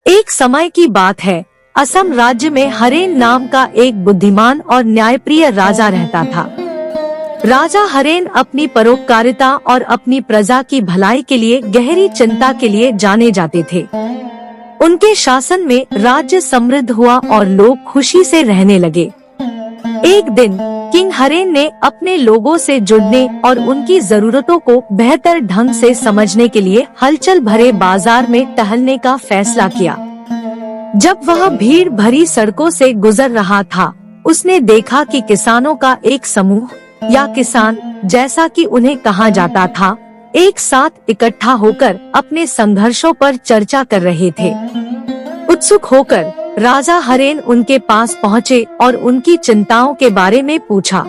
एक समय की बात है, असम राज्य में हरेन नाम का एक बुद्धिमान और न्यायप्रिय राजा रहता था। राजा हरेन अपनी परोपकारिता और अपनी प्रजा की भलाई के लिए गहरी चिंता के लिए जाने जाते थे। उनके शासन में राज्य समृद्ध हुआ और लोग खुशी से रहने लगे। एक दिन किंग हरेन ने अपने लोगों से जुड़ने और उनकी जरूरतों को बेहतर ढंग से समझने के लिए हलचल भरे बाजार में टहलने का फैसला किया। जब वह भीड़ भरी सड़कों से गुजर रहा था, उसने देखा कि किसानों का एक समूह या किसान, जैसा कि उन्हें कहा जाता था, एक साथ इकट्ठा होकर अपने संघर्षों पर चर्चा कर रहे थे। उत्सुक होकर राजा हरेन उनके पास पहुँचे और उनकी चिंताओं के बारे में पूछा।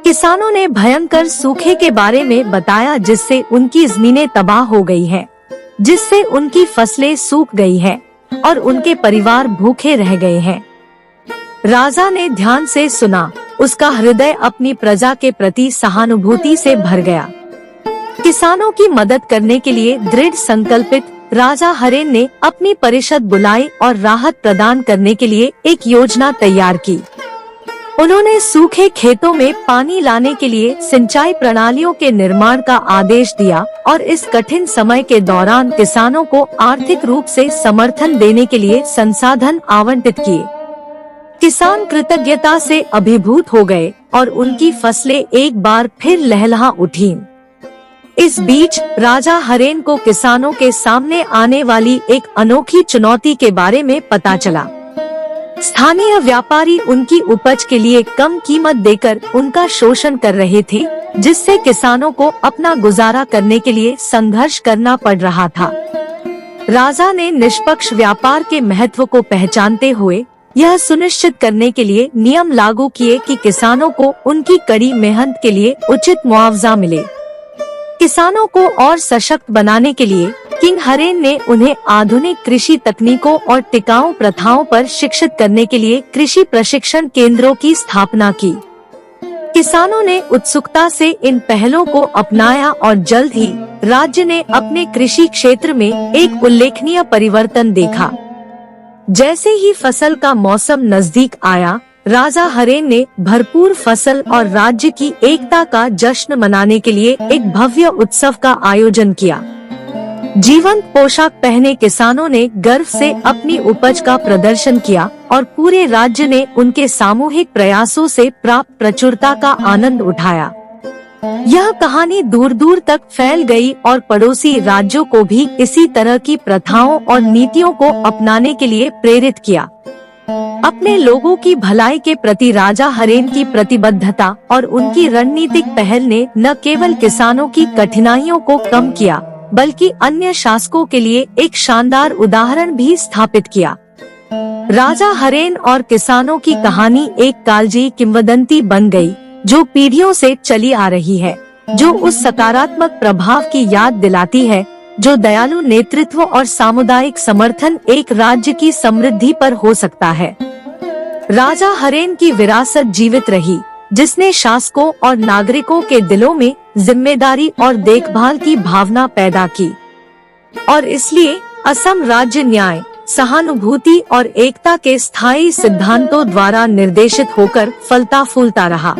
किसानों ने भयंकर सूखे के बारे में बताया, जिससे उनकी जमीनें तबाह हो गई हैं, जिससे उनकी फसलें सूख गई हैं और उनके परिवार भूखे रह गए हैं। राजा ने ध्यान से सुना। उसका हृदय अपनी प्रजा के प्रति सहानुभूति से भर गया। किसानों की मदद करने के लिए दृढ़ संकल्पित राजा हरेन ने अपनी परिषद बुलाई और राहत प्रदान करने के लिए एक योजना तैयार की। उन्होंने सूखे खेतों में पानी लाने के लिए सिंचाई प्रणालियों के निर्माण का आदेश दिया और इस कठिन समय के दौरान किसानों को आर्थिक रूप से समर्थन देने के लिए संसाधन आवंटित किए। किसान कृतज्ञता से अभिभूत हो गए और उनकी फसलें एक बार फिर लहलहा उठीं। इस बीच राजा हरेन को किसानों के सामने आने वाली एक अनोखी चुनौती के बारे में पता चला। स्थानीय व्यापारी उनकी उपज के लिए कम कीमत देकर उनका शोषण कर रहे थे, जिससे किसानों को अपना गुजारा करने के लिए संघर्ष करना पड़ रहा था। राजा ने निष्पक्ष व्यापार के महत्व को पहचानते हुए यह सुनिश्चित करने के लिए नियम लागू किए कि किसानों को उनकी कड़ी मेहनत के लिए उचित मुआवजा मिले। किसानों को और सशक्त बनाने के लिए किंग हरेन ने उन्हें आधुनिक कृषि तकनीकों और टिकाऊ प्रथाओं पर शिक्षित करने के लिए कृषि प्रशिक्षण केंद्रों की स्थापना की। किसानों ने उत्सुकता से इन पहलों को अपनाया और जल्द ही राज्य ने अपने कृषि क्षेत्र में एक उल्लेखनीय परिवर्तन देखा। जैसे ही फसल का मौसम नजदीक आया, राजा हरेन ने भरपूर फसल और राज्य की एकता का जश्न मनाने के लिए एक भव्य उत्सव का आयोजन किया। जीवंत पोशाक पहने किसानों ने गर्व से अपनी उपज का प्रदर्शन किया और पूरे राज्य ने उनके सामूहिक प्रयासों से प्राप्त प्रचुरता का आनंद उठाया। यह कहानी दूर दूर तक फैल गई और पड़ोसी राज्यों को भी इसी तरह की प्रथाओं और नीतियों को अपनाने के लिए प्रेरित किया। अपने लोगों की भलाई के प्रति राजा हरेन की प्रतिबद्धता और उनकी रणनीतिक पहल ने न केवल किसानों की कठिनाइयों को कम किया, बल्कि अन्य शासकों के लिए एक शानदार उदाहरण भी स्थापित किया। राजा हरेन और किसानों की कहानी एक कालजयी किंवदंती बन गई, जो पीढ़ियों से चली आ रही है, जो उस सकारात्मक प्रभाव की याद दिलाती है जो दयालु नेतृत्व और सामुदायिक समर्थन एक राज्य की समृद्धि पर हो सकता है। राजा हरेन की विरासत जीवित रही, जिसने शासकों और नागरिकों के दिलों में जिम्मेदारी और देखभाल की भावना पैदा की, और इसलिए असम राज्य न्याय, सहानुभूति और एकता के स्थायी सिद्धांतों द्वारा निर्देशित होकर फलता फूलता रहा।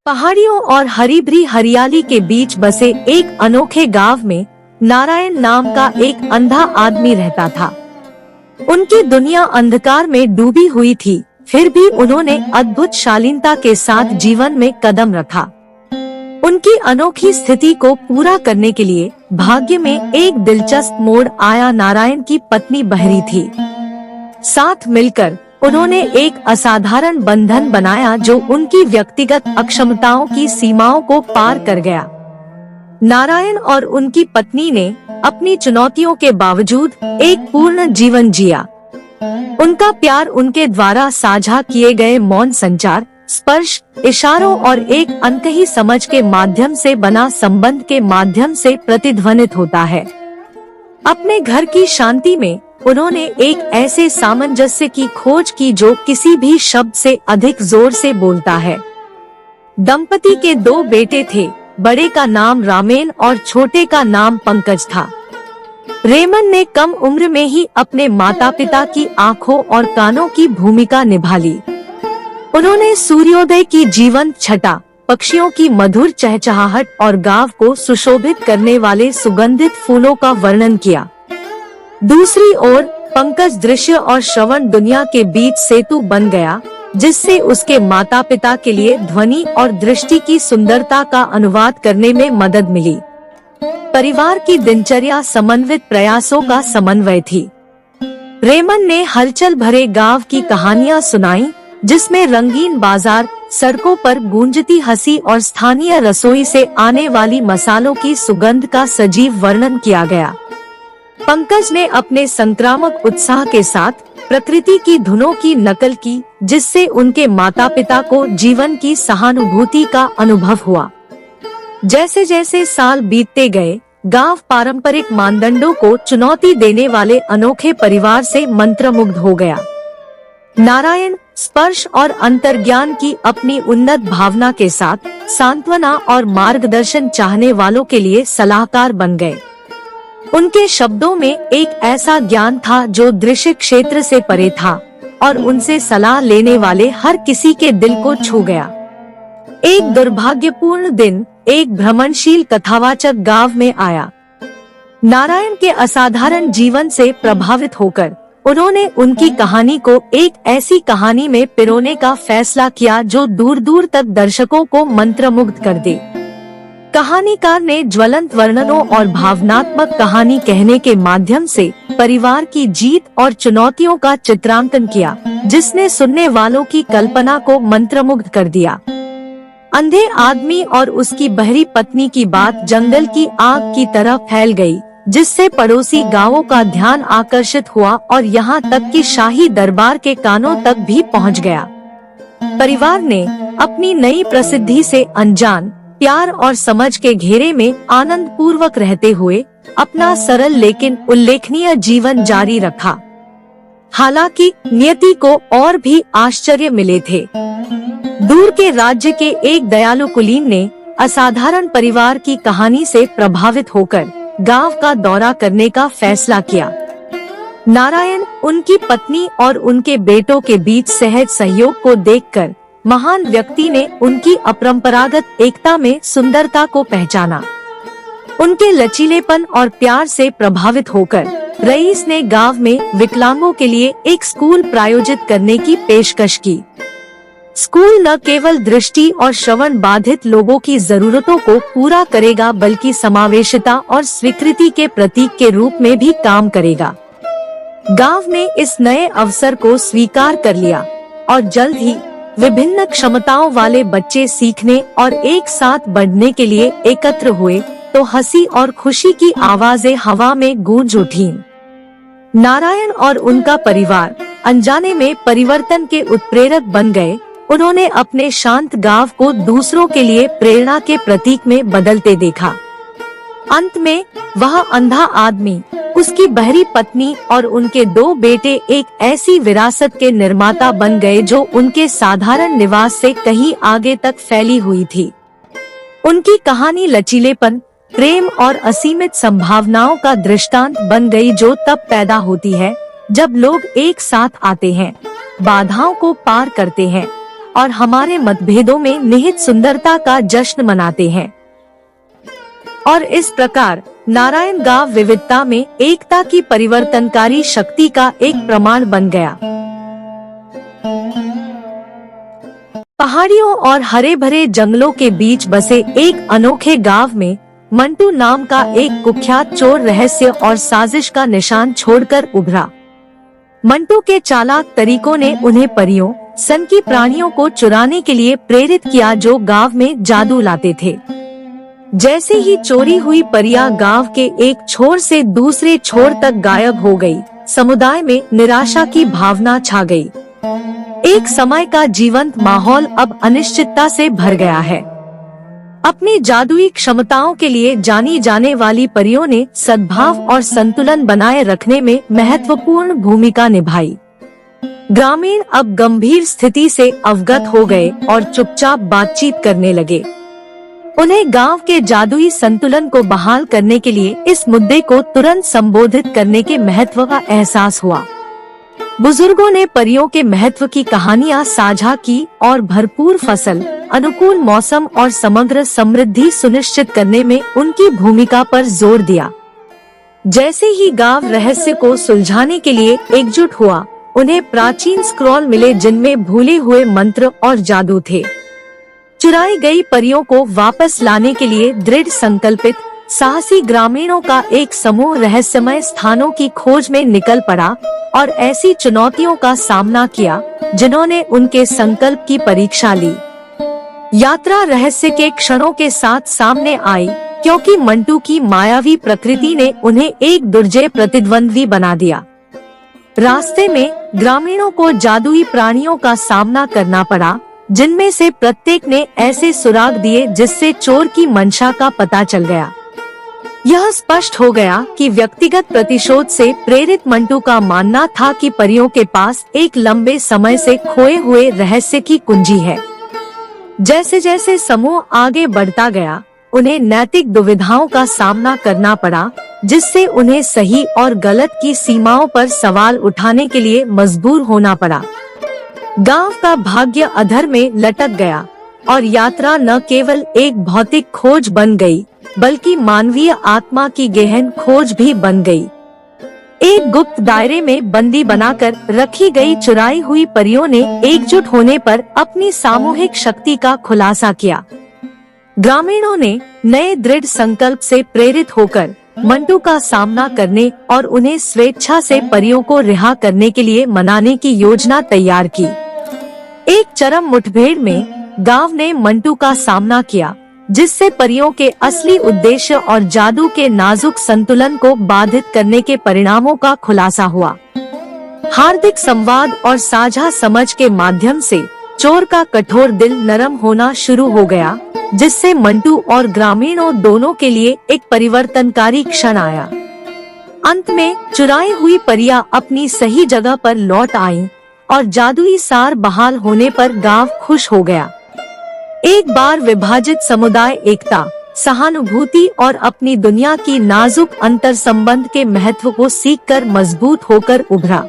पहाड़ियों और हरी भरी हरियाली के बीच बसे एक अनोखे गांव में नारायण नाम का एक अंधा आदमी रहता था। उनकी दुनिया अंधकार में डूबी हुई थी, फिर भी उन्होंने अद्भुत शालीनता के साथ जीवन में कदम रखा। उनकी अनोखी स्थिति को पूरा करने के लिए भाग्य में एक दिलचस्प मोड़ आया। नारायण की पत्नी बहरी थी। साथ मिलकर उन्होंने एक असाधारण बंधन बनाया जो उनकी व्यक्तिगत अक्षमताओं की सीमाओं को पार कर गया। नारायण और उनकी पत्नी ने अपनी चुनौतियों के बावजूद एक पूर्ण जीवन जिया। उनका प्यार उनके द्वारा साझा किए गए मौन संचार, स्पर्श, इशारों और एक अनकही समझ के माध्यम से बना संबंध के माध्यम से प्रतिध्वनित होता है। अपने घर की शांति में उन्होंने एक ऐसे सामंजस्य की खोज की जो किसी भी शब्द से अधिक जोर से बोलता है। दंपति के 2 बेटे थे। बड़े का नाम रामेन और छोटे का नाम पंकज था। रेमन ने कम उम्र में ही अपने माता पिता की आंखों और कानों की भूमिका निभा ली। उन्होंने सूर्योदय की जीवंत छटा, पक्षियों की मधुर चहचहाहट और गांव को सुशोभित करने वाले सुगंधित फूलों का वर्णन किया। दूसरी ओर पंकज दृश्य और श्रवण दुनिया के बीच सेतु बन गया, जिससे उसके माता पिता के लिए ध्वनि और दृष्टि की सुंदरता का अनुवाद करने में मदद मिली। परिवार की दिनचर्या समन्वित प्रयासों का समन्वय थी। रेमन ने हलचल भरे गांव की कहानियां सुनाई, जिसमें रंगीन बाजार, सड़कों पर गूंजती हंसी और स्थानीय रसोई से आने वाली मसालों की सुगंध का सजीव वर्णन किया गया। पंकज ने अपने संक्रामक उत्साह के साथ प्रकृति की धुनों की नकल की, जिससे उनके माता पिता को जीवन की सहानुभूति का अनुभव हुआ। जैसे जैसे साल बीतते गए, गांव पारंपरिक मानदंडों को चुनौती देने वाले अनोखे परिवार से मंत्रमुग्ध हो गया। नारायण स्पर्श और अंतर्ज्ञान की अपनी उन्नत भावना के साथ सांत्वना और मार्गदर्शन चाहने वालों के लिए सलाहकार बन गए। उनके शब्दों में एक ऐसा ज्ञान था जो दृश्य क्षेत्र से परे था और उनसे सलाह लेने वाले हर किसी के दिल को छू गया। एक दुर्भाग्यपूर्ण दिन एक भ्रमणशील कथावाचक गांव में आया। नारायण के असाधारण जीवन से प्रभावित होकर उन्होंने उनकी कहानी को एक ऐसी कहानी में पिरोने का फैसला किया जो दूर दूर तक दर्शकों को मंत्रमुग्ध कर दे। कहानीकार ने ज्वलंत वर्णनों और भावनात्मक कहानी कहने के माध्यम से परिवार की जीत और चुनौतियों का चित्रांकन किया, जिसने सुनने वालों की कल्पना को मंत्रमुग्ध कर दिया। अंधे आदमी और उसकी बहरी पत्नी की बात जंगल की आग की तरह फैल गई, जिससे पड़ोसी गांवों का ध्यान आकर्षित हुआ और यहाँ तक कि शाही दरबार के कानों तक भी पहुँच गया। परिवार ने अपनी नई प्रसिद्धि से अनजान, प्यार और समझ के घेरे में आनंद पूर्वक रहते हुए अपना सरल लेकिन उल्लेखनीय जीवन जारी रखा। हालांकि नियति को और भी आश्चर्य मिले थे। दूर के राज्य के एक दयालु कुलीन ने असाधारण परिवार की कहानी से प्रभावित होकर गांव का दौरा करने का फैसला किया। नारायण, उनकी पत्नी और उनके बेटों के बीच सहज सहयोग को देखकर महान व्यक्ति ने उनकी अपरंपरागत एकता में सुंदरता को पहचाना। उनके लचीलेपन और प्यार से प्रभावित होकर रईस ने गांव में विकलांगों के लिए एक स्कूल प्रायोजित करने की पेशकश की। स्कूल न केवल दृष्टि और श्रवण बाधित लोगों की जरूरतों को पूरा करेगा, बल्कि समावेशिता और स्वीकृति के प्रतीक के रूप में भी काम करेगा। गांव ने इस नए अवसर को स्वीकार कर लिया और जल्द ही विभिन्न क्षमताओं वाले बच्चे सीखने और एक साथ बढ़ने के लिए एकत्र हुए, तो हंसी और खुशी की आवाजें हवा में गूंज उठीं। नारायण और उनका परिवार अनजाने में परिवर्तन के उत्प्रेरक बन गए। उन्होंने अपने शांत गांव को दूसरों के लिए प्रेरणा के प्रतीक में बदलते देखा। अंत में वह अंधा आदमी, उसकी बहरी पत्नी और उनके 2 बेटे एक ऐसी विरासत के निर्माता बन गए जो उनके साधारण निवास से कहीं आगे तक फैली हुई थी। उनकी कहानी लचीलेपन, प्रेम और असीमित संभावनाओं का दृष्टांत बन गई, जो तब पैदा होती है जब लोग एक साथ आते हैं, बाधाओं को पार करते हैं और हमारे मतभेदों में निहित सुंदरता का जश्न मनाते हैं। और इस प्रकार नारायण गांव विविधता में एकता की परिवर्तनकारी शक्ति का एक प्रमाण बन गया। पहाड़ियों और हरे भरे जंगलों के बीच बसे एक अनोखे गांव में मंटू नाम का एक कुख्यात चोर रहस्य और साजिश का निशान छोड़कर उभरा। मंटू के चालाक तरीकों ने उन्हें परियों, सन की प्राणियों को चुराने के लिए प्रेरित किया जो गांव में जादू लाते थे। जैसे ही चोरी हुई परियां गांव के एक छोर से दूसरे छोर तक गायब हो गई, समुदाय में निराशा की भावना छा गई। एक समय का जीवंत माहौल अब अनिश्चितता से भर गया है। अपनी जादुई क्षमताओं के लिए जानी जाने वाली परियों ने सद्भाव और संतुलन बनाए रखने में महत्वपूर्ण भूमिका निभाई। ग्रामीण अब गंभीर स्थिति से अवगत हो गए और चुपचाप बातचीत करने लगे। उन्हें गांव के जादुई संतुलन को बहाल करने के लिए इस मुद्दे को तुरंत संबोधित करने के महत्व का एहसास हुआ। बुजुर्गों ने परियों के महत्व की कहानियां साझा की और भरपूर फसल, अनुकूल मौसम और समग्र समृद्धि सुनिश्चित करने में उनकी भूमिका पर जोर दिया। जैसे ही गांव रहस्य को सुलझाने के लिए एकजुट हुआ, उन्हें प्राचीन स्क्रॉल मिले जिनमें भूले हुए मंत्र और जादू थे। चुराई गई परियों को वापस लाने के लिए दृढ़ संकल्पित साहसी ग्रामीणों का एक समूह रहस्यमय स्थानों की खोज में निकल पड़ा और ऐसी चुनौतियों का सामना किया जिन्होंने उनके संकल्प की परीक्षा ली। यात्रा रहस्य के क्षणों के साथ सामने आई, क्योंकि मंटू की मायावी प्रकृति ने उन्हें एक दुर्जय प्रतिद्वंद्वी बना दिया। रास्ते में ग्रामीणों को जादुई प्राणियों का सामना करना पड़ा, जिनमें से प्रत्येक ने ऐसे सुराग दिए जिससे चोर की मंशा का पता चल गया। यह स्पष्ट हो गया कि व्यक्तिगत प्रतिशोध से प्रेरित मंटू का मानना था कि परियों के पास एक लंबे समय से खोए हुए रहस्य की कुंजी है। जैसे जैसे समूह आगे बढ़ता गया, उन्हें नैतिक दुविधाओं का सामना करना पड़ा, जिससे उन्हें सही और गलत की सीमाओं पर सवाल उठाने के लिए मजबूर होना पड़ा। गांव का भाग्य अधर में लटक गया और यात्रा न केवल एक भौतिक खोज बन गई, बल्कि मानवीय आत्मा की गहन खोज भी बन गई। एक गुप्त दायरे में बंदी बनाकर रखी गई चुराई हुई परियों ने एकजुट होने पर अपनी सामूहिक शक्ति का खुलासा किया। ग्रामीणों ने नए दृढ़ संकल्प से प्रेरित होकर मंटू का सामना करने और उन्हें स्वेच्छा से परियों को रिहा करने के लिए मनाने की योजना तैयार की। एक चरम मुठभेड़ में गांव ने मंटू का सामना किया, जिससे परियों के असली उद्देश्य और जादू के नाजुक संतुलन को बाधित करने के परिणामों का खुलासा हुआ। हार्दिक संवाद और साझा समझ के माध्यम से चोर का कठोर दिल नरम होना शुरू हो गया, जिससे मंटू और ग्रामीणों दोनों के लिए एक परिवर्तनकारी क्षण आया। अंत में चुराई हुई परियां अपनी सही जगह पर लौट आईं और जादुई सार बहाल होने पर गांव खुश हो गया। एक बार विभाजित समुदाय एकता, सहानुभूति और अपनी दुनिया की नाजुक अंतर संबंध के महत्व को सीखकर मजबूत होकर उभरा।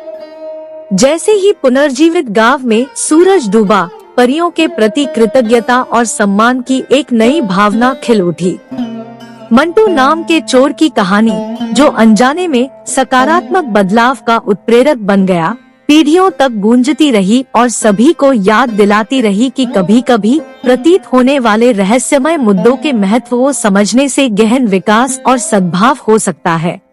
जैसे ही पुनर्जीवित गांव में सूरज डूबा, परियों के प्रति कृतज्ञता और सम्मान की एक नई भावना खिल उठी। मंटू नाम के चोर की कहानी, जो अनजाने में सकारात्मक बदलाव का उत्प्रेरक बन गया, पीढ़ियों तक गूंजती रही और सभी को याद दिलाती रही कि कभी-कभी प्रतीत होने वाले रहस्यमय मुद्दों के महत्व को समझने से गहन विकास और सद्भाव हो सकता है।